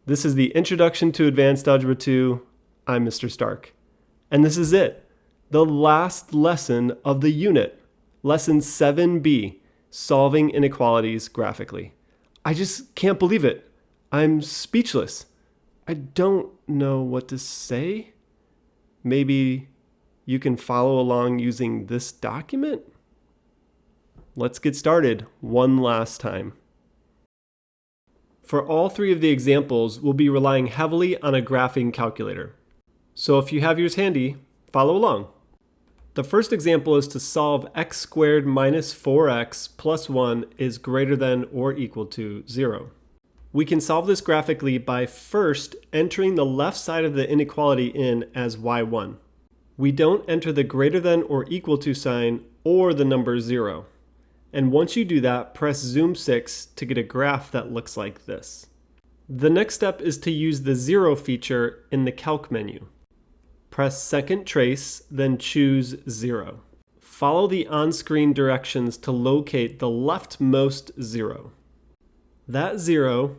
This is the Introduction to Advanced Algebra 2. I'm Mr. Stark. And this is it, the last lesson of the unit, Lesson 7b, Solving Inequalities Graphically. I just can't believe it. I'm speechless. I don't know what to say. Maybe you can follow along using this document? Let's get started one last time. For all three of the examples, we'll be relying heavily on a graphing calculator. So if you have yours handy, follow along. The first example is to solve x squared minus 4x plus 1 is greater than or equal to 0. We can solve this graphically by first entering the left side of the inequality in as y1. We don't enter the greater than or equal to sign or the number 0. And once you do that, press zoom 6 to get a graph that looks like this. The next step is to use the 0 feature in the calc menu. Press second trace, then choose 0. Follow the on-screen directions to locate the leftmost 0. That 0,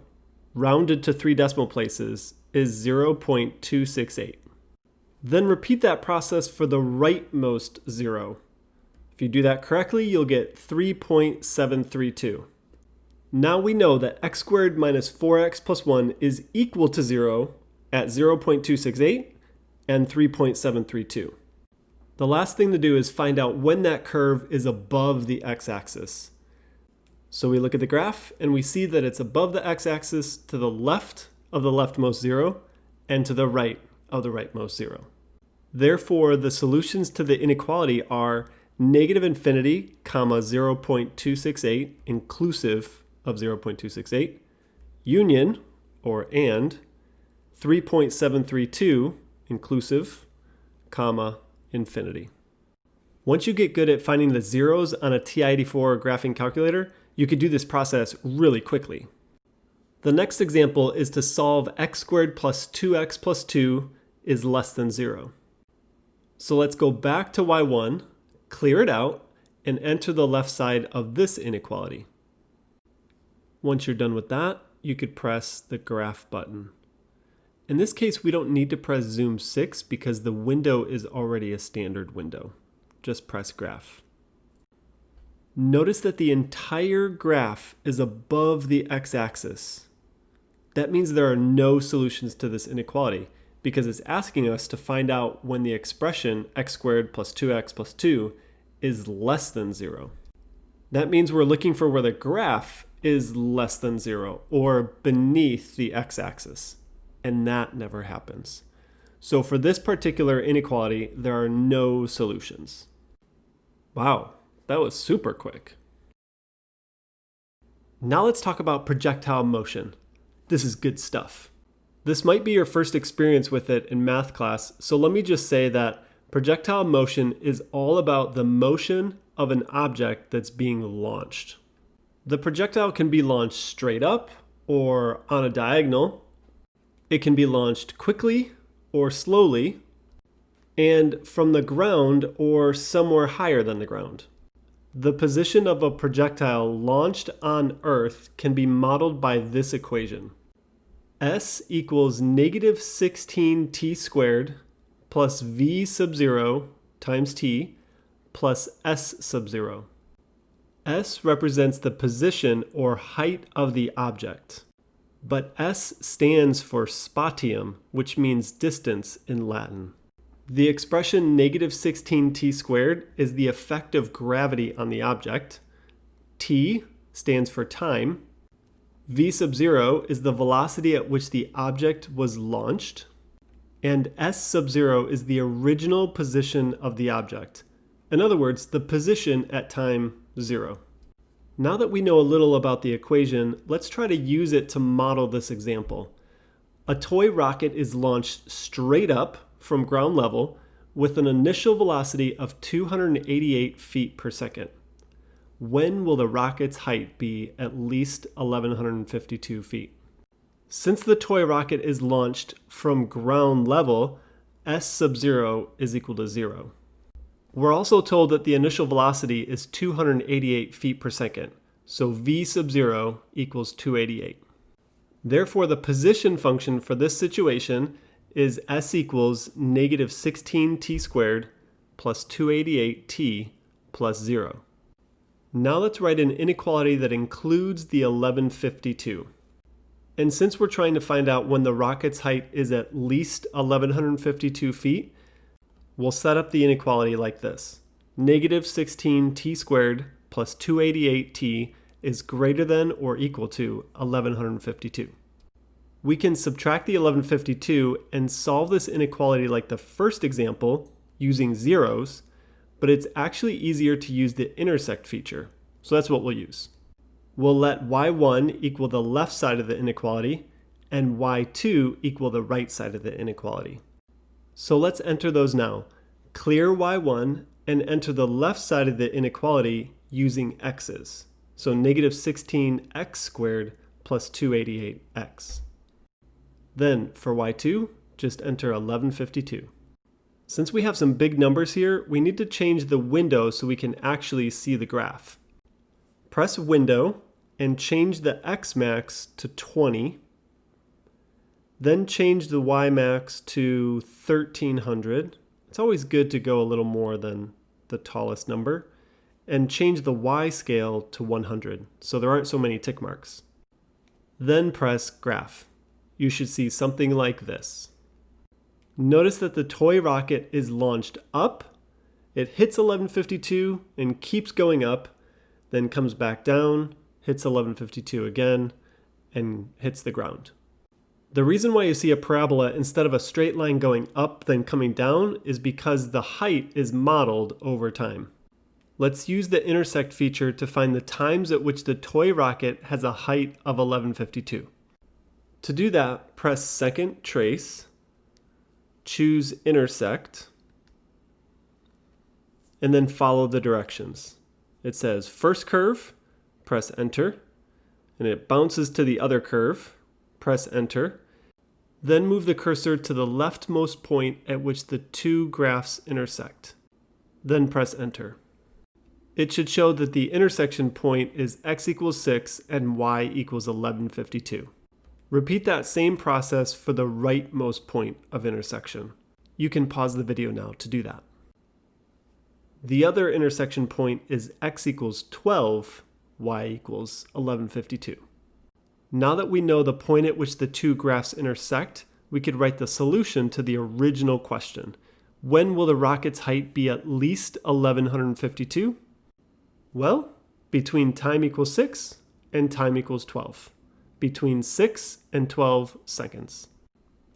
rounded to 3 decimal places, is 0.268. Then repeat that process for the rightmost 0. If you do that correctly, you'll get 3.732. Now we know that x squared minus 4x plus 1 is equal to 0 at 0.268 and 3.732. The last thing to do is find out when that curve is above the x-axis. So we look at the graph and we see that it's above the x-axis to the left of the leftmost 0 and to the right of the rightmost 0. Therefore, the solutions to the inequality are negative infinity, comma 0.268, inclusive of 0.268, union, or and, 3.732, inclusive, comma, infinity. Once you get good at finding the zeros on a TI-84 graphing calculator, you could do this process really quickly. The next example is to solve x squared plus 2x plus 2 is less than 0. So let's go back to y1, clear it out, and enter the left side of this inequality. Once you're done with that, you could press the graph button. In this case, we don't need to press zoom 6 because the window is already a standard window. Just press graph. Notice that the entire graph is above the x-axis. That means there are no solutions to this inequality because it's asking us to find out when the expression x squared plus 2x plus 2 is less than 0. That means we're looking for where the graph is less than 0 or beneath the x-axis, and that never happens. So for this particular inequality, there are no solutions. Wow, that was super quick. Now let's talk about projectile motion. This is good stuff. This might be your first experience with it in math class, so let me just say that projectile motion is all about the motion of an object that's being launched. The projectile can be launched straight up or on a diagonal. It can be launched quickly or slowly, and from the ground or somewhere higher than the ground. The position of a projectile launched on Earth can be modeled by this equation. S equals negative 16t squared plus v sub 0 times t plus s sub 0. S represents the position or height of the object, but S stands for spatium, which means distance in Latin. The expression negative 16t squared is the effect of gravity on the object. T stands for time. V sub 0 is the velocity at which the object was launched. And S sub 0 is the original position of the object. In other words, the position at time 0. Now that we know a little about the equation, let's try to use it to model this example. A toy rocket is launched straight up from ground level with an initial velocity of 288 feet per second. When will the rocket's height be at least 1,152 feet? Since the toy rocket is launched from ground level, S sub 0 is equal to 0. We're also told that the initial velocity is 288 feet per second, so V sub 0 equals 288. Therefore, the position function for this situation is s equals negative 16t squared plus 288t plus 0. Now let's write an inequality that includes the 1152. And since we're trying to find out when the rocket's height is at least 1152 feet, we'll set up the inequality like this. Negative 16t squared plus 288t is greater than or equal to 1152. We can subtract the 1152 and solve this inequality like the first example using zeros, but it's actually easier to use the intersect feature. So that's what we'll use. We'll let y1 equal the left side of the inequality and y2 equal the right side of the inequality. So let's enter those now. Clear y1 and enter the left side of the inequality using x's. So negative 16x squared plus 288x. Then for y2, just enter 1152. Since we have some big numbers here, we need to change the window so we can actually see the graph. Press Window and change the x max to 20. Then change the y max to 1300. It's always good to go a little more than the tallest number. And change the y scale to 100 so there aren't so many tick marks. Then press Graph. You should see something like this. Notice that the toy rocket is launched up, it hits 1152 and keeps going up, then comes back down, hits 1152 again, and hits the ground. The reason why you see a parabola instead of a straight line going up then coming down is because the height is modeled over time. Let's use the intersect feature to find the times at which the toy rocket has a height of 1152. To do that, press Second Trace, choose Intersect, and then follow the directions. It says first curve, press Enter, and it bounces to the other curve, press Enter, then move the cursor to the leftmost point at which the two graphs intersect. Then press Enter. It should show that the intersection point is x equals 6 and y equals 1152. Repeat that same process for the rightmost point of intersection. You can pause the video now to do that. The other intersection point is x equals 12, y equals 1152. Now that we know the point at which the two graphs intersect, we could write the solution to the original question. When will the rocket's height be at least 1152? Well, between time equals 6 and time equals 12. Between 6 and 12 seconds.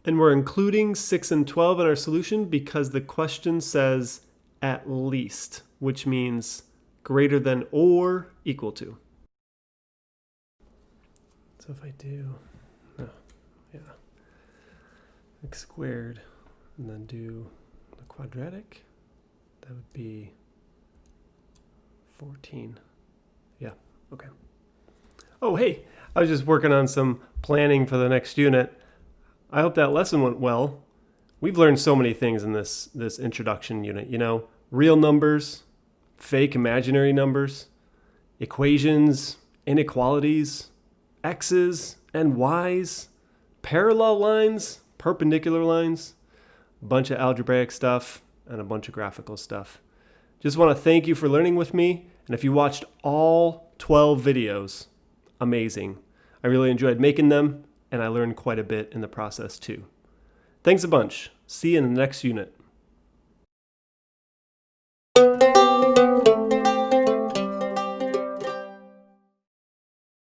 And we're including 6 and 12 in our solution because the question says at least, which means greater than or equal to. So if I do, x squared, and then do the quadratic, that would be 14. Yeah, okay. Oh, hey, I was just working on some planning for the next unit. I hope that lesson went well. We've learned so many things in this introduction unit, you know, real numbers, fake imaginary numbers, equations, inequalities, x's and y's, parallel lines, perpendicular lines, a bunch of algebraic stuff, and a bunch of graphical stuff. Just want to thank you for learning with me, and if you watched all 12 videos, amazing. I really enjoyed making them, and I learned quite a bit in the process too. Thanks a bunch. See you in the next unit.